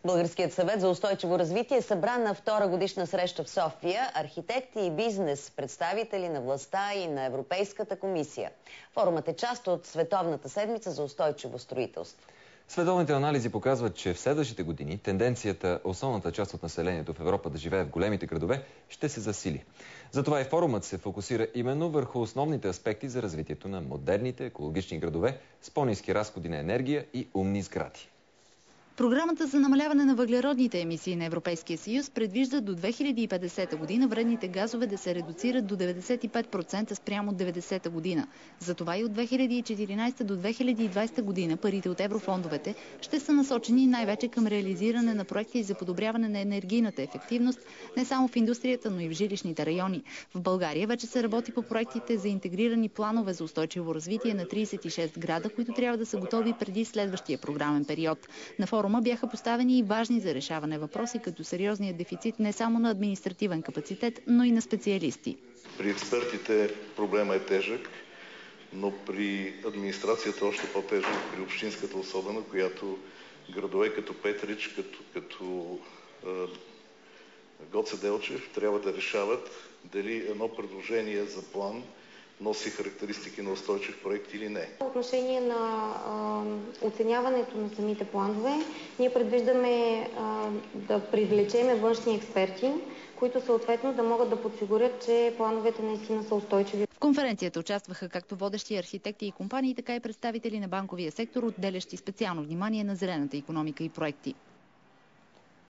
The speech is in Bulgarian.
Българският съвет за устойчиво развитие е събран на втора годишна среща в София. Архитекти и бизнес, представители на властта и на Европейската комисия. Форумът е част от Световната седмица за устойчиво строителство. Световните анализи показват, че в следващите години тенденцията основната част от населението в Европа да живее в големите градове ще се засили. Затова и форумът се фокусира именно върху основните аспекти за развитието на модерните екологични градове с по-ниски разходи на енергия и умни сгради. Програмата за намаляване на въглеродните емисии на Европейския съюз предвижда до 2050 година вредните газове да се редуцират до 95% спрямо от 90-та година. Затова и от 2014 до 2020 година парите от еврофондовете ще са насочени най-вече към реализиране на проекти за подобряване на енергийната ефективност не само в индустрията, но и в жилищните райони. В България вече се работи по проектите за интегрирани планове за устойчиво развитие на 36 града, които трябва да са готови преди следващия програмен период. На форума бяха поставени и важни за решаване въпроси, като сериозният дефицит не само на административен капацитет, но и на специалисти. При експертите проблема е тежък, но при администрацията още по-тежък, при общинската особено, която градове като Петрич, като Гоце Делчев трябва да решават дали едно предложение за план носи характеристики на устойчив проект или не. По отношение на оценяването на самите планове, ние предвиждаме да привлечеме външни експерти, които съответно да могат да подсигурят, че плановете наистина са устойчиви. В конференцията участваха както водещи архитекти и компании, така и представители на банковия сектор, отделящи специално внимание на зелената икономика и проекти.